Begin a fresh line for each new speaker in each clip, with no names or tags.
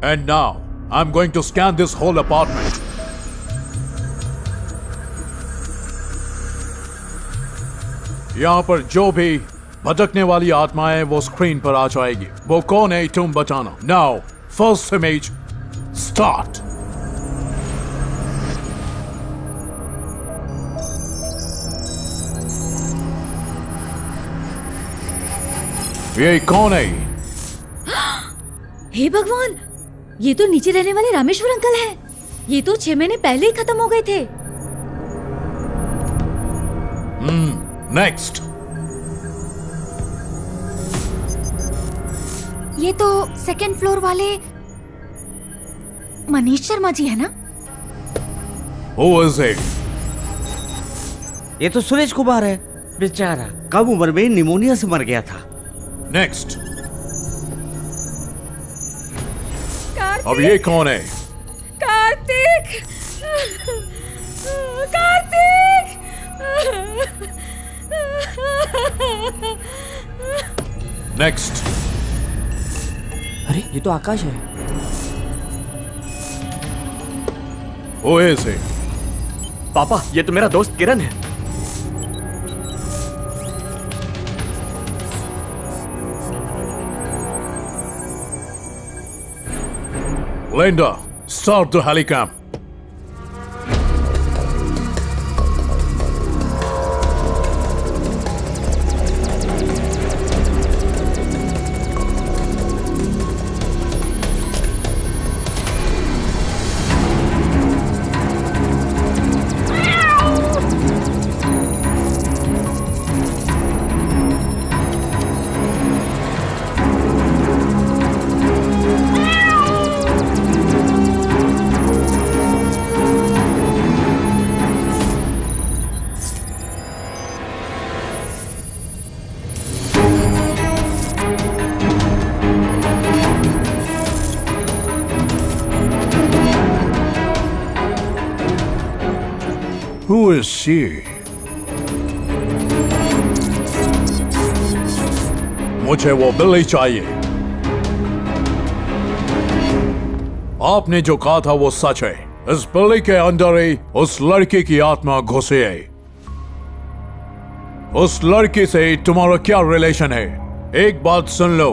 And now, I'm going to scan this whole apartment. यहाँ पर जो भी भटकने वाली आत्माएं वो स्क्रीन पर आ जाएगी। वो कौन है तुम बताना। Now, first image, start. ये कौन है?
हे भगवान, ये तो नीचे रहने वाले रामेश्वर अंकल हैं। ये तो 6 महीने पहले ही खत्म हो गए थे।
नेक्स्ट।
ये तो सेकंड फ्लोर वाले मनीष शर्मा जी है ना?
Who is it?
ये तो सुरेश कुमार है। बेचारा कम उम्र में निमोनिया से मर गया था।
नेक्स्ट। अब ये कौन है?
कार्तिक! कार्तिक!
नेक्स्ट।
अरे ये तो आकाश है।
Who is it?
पापा, ये तो मेरा दोस्त किरण है।
Linda, start the helicam. Who is she? मुझे वो बिल्ली चाहिए। आपने जो कहा था वो सच है। इस बिल्ली के अंदर ही उस लड़की की आत्मा घुसी है। उस लड़की से तुम्हारा क्या रिलेशन है? एक बात सुन लो,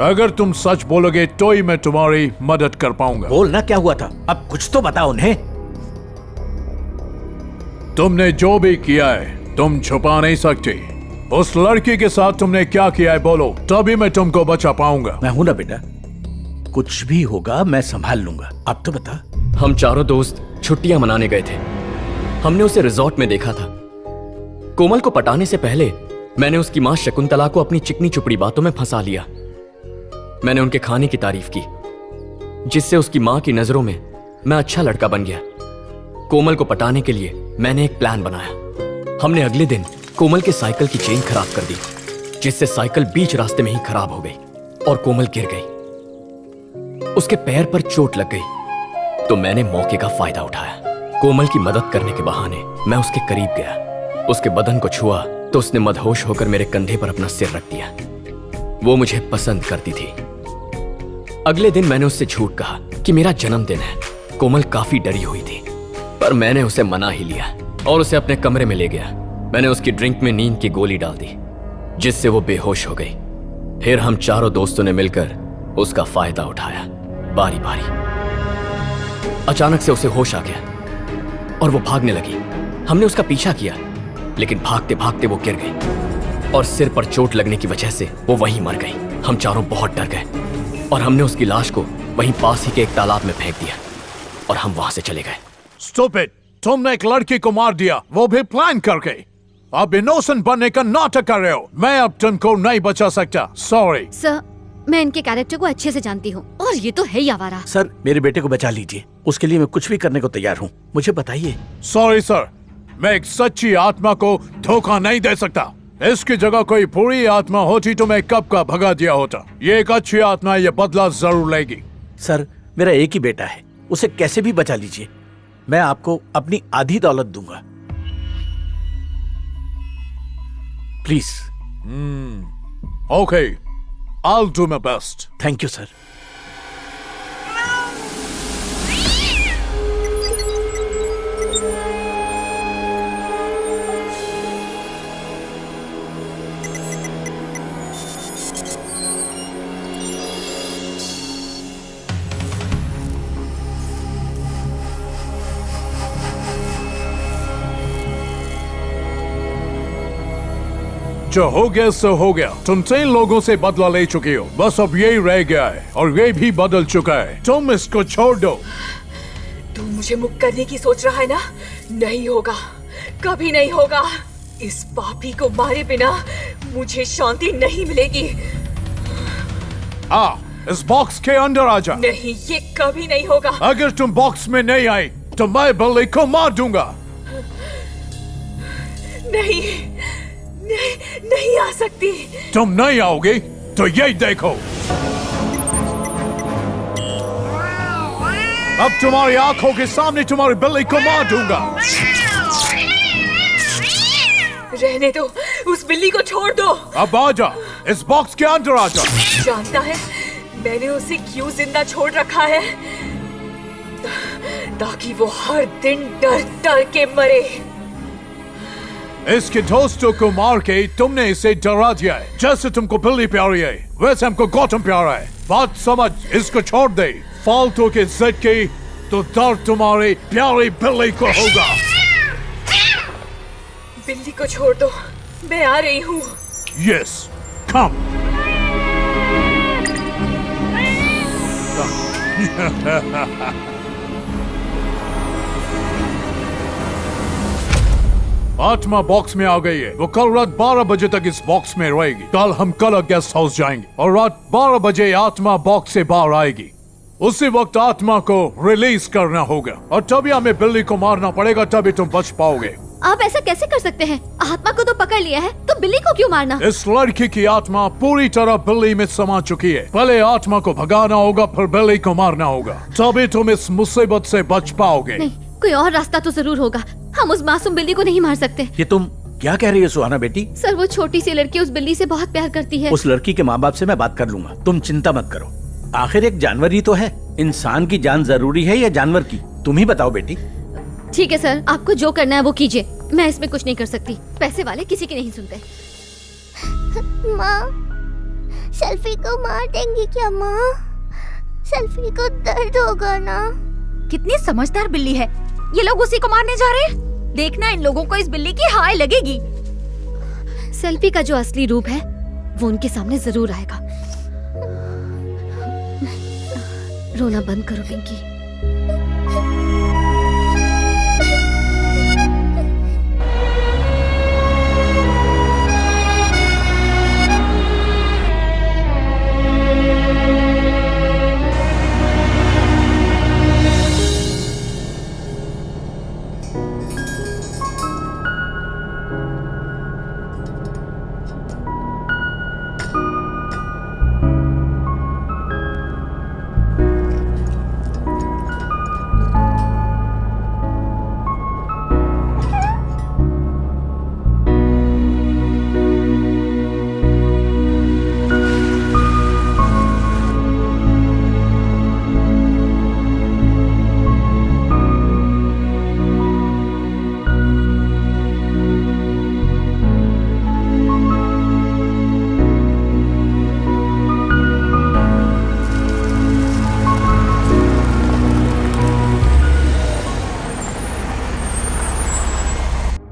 अगर तुम सच बोलोगे तो ही मैं तुम्हारी मदद कर पाऊंगा।
बोलना क्या हुआ था? अब कुछ तो बताओ उन्हें।
तुमने जो भी किया है तुम छुपा नहीं सकते। उस लड़की के साथ तुमने क्या किया है बोलो, तभी मैं तुमको बचा पाऊंगा।
मैं हूं ना बेटा, कुछ भी होगा मैं संभाल लूंगा। अब तो बता।
हम चारों दोस्त छुट्टियां मनाने गए थे। हमने उसे रिजॉर्ट में देखा था। कोमल को पटाने से पहले मैंने उसकी मां शकुंतला को अपनी चिकनी चुपड़ी बातों में फंसा लिया। मैंने उनके खाने की तारीफ की, जिससे उसकी मां की नजरों में मैं अच्छा लड़का बन गया। कोमल को पटाने के लिए मैंने एक प्लान बनाया। हमने अगले दिन कोमल के साइकिल की चेन खराब कर दी, जिससे साइकिल बीच रास्ते में ही खराब हो गई और कोमल गिर गई। उसके पैर पर चोट लग गई, तो मैंने मौके का फायदा उठाया। कोमल की मदद करने के बहाने मैं उसके करीब गया। उसके बदन को छुआ तो उसने मदहोश होकर मेरे कंधे पर अपना सिर रख दिया। वो मुझे पसंद करती थी। अगले दिन मैंने उससे झूठ कहा कि मेरा जन्मदिन है। कोमल काफी डरी हुई थी, पर मैंने उसे मना ही लिया और उसे अपने कमरे में ले गया। मैंने उसकी ड्रिंक में नींद की गोली डाल दी, जिससे वो बेहोश हो गई। फिर हम चारों दोस्तों ने मिलकर उसका फायदा उठाया, बारी बारी। अचानक से उसे होश आ गया और वो भागने लगी। हमने उसका पीछा किया, लेकिन भागते भागते वो गिर गई और सिर पर चोट लगने की वजह से वो वहीं मर गई। हम चारों बहुत डर गए और हमने उसकी लाश को वहीं पास ही के एक तालाब में फेंक दिया और हम वहां से चले गए।
स्टूपिड, तुमने एक लड़की को मार दिया, वो भी प्लान करके। अब इनोसेंट बनने का नाटक कर रहे हो। मैं अब तुमको नहीं बचा सकता, सॉरी।
सर, मैं इनके कैरेक्टर को अच्छे से जानती हूँ और ये तो है ही आवारा।
सर, मेरे बेटे को बचा लीजिए, उसके लिए मैं कुछ भी करने को तैयार हूँ। मुझे बताइए।
सॉरी सर, मैं एक सच्ची आत्मा को धोखा नहीं दे सकता। इसकी जगह कोई बुरी आत्मा होती तो मैं कब का भगा दिया होता। ये एक अच्छी आत्मा, ये बदला जरूर लेगी।
सर, मेरा एक ही बेटा है, उसे कैसे भी बचा लीजिए। मैं आपको अपनी आधी दौलत दूंगा, please.
Okay, I'll do my best.
Thank you sir.
जो हो गया सो हो गया। तुम 3 लोगों से बदला ले चुके हो, बस अब यही रह गया है और ये भी बदल चुका है। तुम इसको छोड़ दो।
तू मुझे मुक्त करने की सोच रहा है ना? नहीं होगा, कभी नहीं होगा। इस पापी को मारे बिना मुझे शांति नहीं मिलेगी।
इस बॉक्स के अंदर आ जा।
नहीं, ये कभी नहीं होगा।
अगर तुम बॉक्स में नहीं आई तो मैं बिल्ली को मार दूंगा।
नहीं, नहीं आ सकती।
तुम नहीं आओगे तो यही देखो। अब तुम्हारी आंखों के सामने तुम्हारी बिल्ली को मार दूंगा।
रहने दो, उस बिल्ली को छोड़ दो।
अब आ जा, इस बॉक्स के अंदर आ जा।
जानता है मैंने उसे क्यों जिंदा छोड़ रखा है? ताकि वो हर दिन डर डर के मरे।
इसके दोस्तों को मार के तुमने इसे डरा दिया है। जैसे तुमको बिल्ली प्यारी है वैसे हमको गौतम प्यारा है। बात समझ, इसको छोड़ दे। फालतू के जिद की तो दर्द तुम्हारी प्यारी बिल्ली को होगा।
बिल्ली को छोड़ दो, मैं आ रही हूँ।
यस, कम। आत्मा बॉक्स में आ गई है। वो कल रात 12 बजे तक इस बॉक्स में रहेगी। कल हम कल गेस्ट हाउस जाएंगे और रात 12 बजे आत्मा बॉक्स से बाहर आएगी। उसी वक्त आत्मा को रिलीज करना होगा और तभी हमें बिल्ली को मारना पड़ेगा, तभी तुम बच पाओगे।
आप ऐसा कैसे कर सकते हैं? आत्मा को तो पकड़ लिया है, तो बिल्ली को क्यों मारना?
इस लड़की की आत्मा पूरी तरह बिल्ली में समा चुकी है। पहले आत्मा को भगाना होगा, फिर बिल्ली को मारना होगा, तभी तुम इस मुसीबत से बच पाओगे।
नहीं, कोई और रास्ता तो जरूर होगा। हम उस मासूम बिल्ली को नहीं मार सकते।
ये तुम क्या कह रही हो सुहाना बेटी?
सर, वो छोटी सी लड़की उस बिल्ली से बहुत प्यार करती है।
उस लड़की के माँ बाप से मैं बात कर लूंगा, तुम चिंता मत करो। आखिर एक जानवर ही तो है। इंसान की जान जरूरी है या जानवर की? तुम ही बताओ बेटी।
ठीक है सर, आपको जो करना है वो कीजिए। मैं इसमें कुछ नहीं कर सकती। पैसे वाले किसी की नहीं सुनते।
माँ, सेल्फी को मार देंगी क्या माँ? सेल्फी को दर्द होगा ना?
कितनी समझदार बिल्ली है। ये लोग उसी को मारने जा रहे हैं। देखना, इन लोगों को इस बिल्ली की हाय लगेगी।
सेल्फी का जो असली रूप है वो उनके सामने जरूर आएगा। रोना बंद करो पिंकी।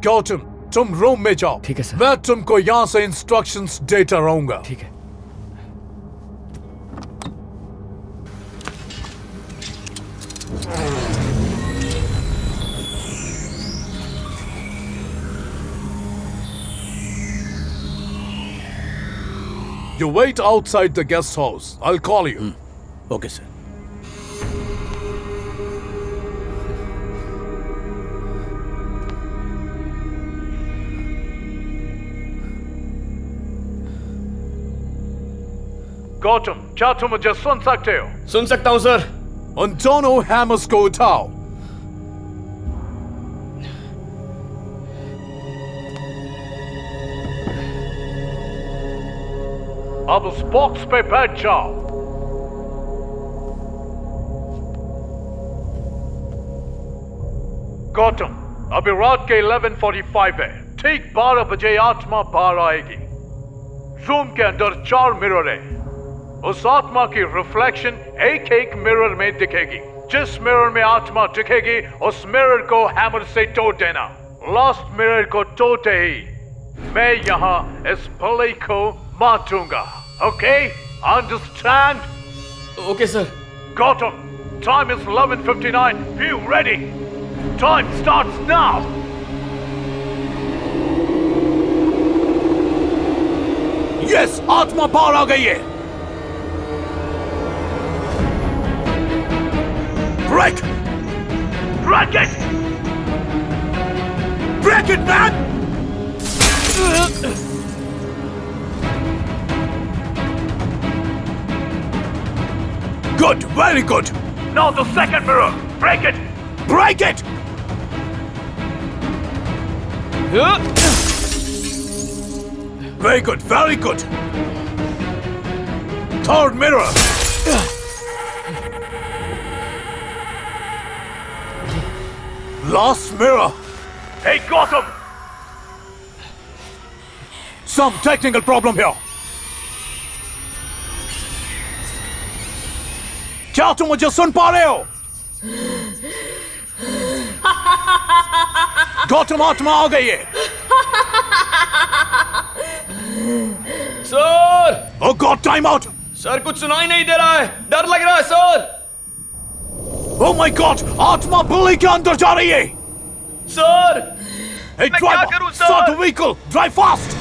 गौतम, तुम रूम में जाओ।
ठीक है सर।
मैं तुमको यहाँ से इंस्ट्रक्शंस देता रहूंगा।
ठीक है।
You wait outside the guest house. I'll call you.
Okay sir.
Gautam, क्या तुम मुझे सुन सकते हो?
सुन सकता हूँ सर।
उन दोनों हैमर्स को उठाओ। अब उस बॉक्स पे बैठ जाओ। गौतम, अभी रात के 11:45 है। ठीक 12 बजे आत्मा बाहर आएगी। रूम के अंदर 4 मिरर है। उस आत्मा की रिफ्लेक्शन एक एक मिरर में दिखेगी। जिस मिरर में आत्मा दिखेगी उस मिरर को हैमर से तोड़ देना। लास्ट मिरर को तोड़ते ही मैं यहाँ इस पुलिस को मारूंगा. Okay? Understand?
Okay sir.
Gotham, time is 11:59. Be ready. Time starts now. Yes, आत्मा बाहर आ गई है. Break! Break it! Break it, man! Good, very good. Now the second mirror. Break it! Break it! Very good, very good. Third mirror. Last mirror. Hey, Gotham! Some technical problem here. क्या तुम मुझे सुन पा रहे हो? गौतम आत्मा आ गई है.
Sir.
Oh God, time out!
Sir कुछ सुनाई नहीं दे रहा है. डर लग रहा है सर.
Oh my God, आत्मा बिल्ली के अंदर जा रही है.
सर.
Hey,
मैं क्या
driver,
करूं, sir?
start the vehicle. Drive fast.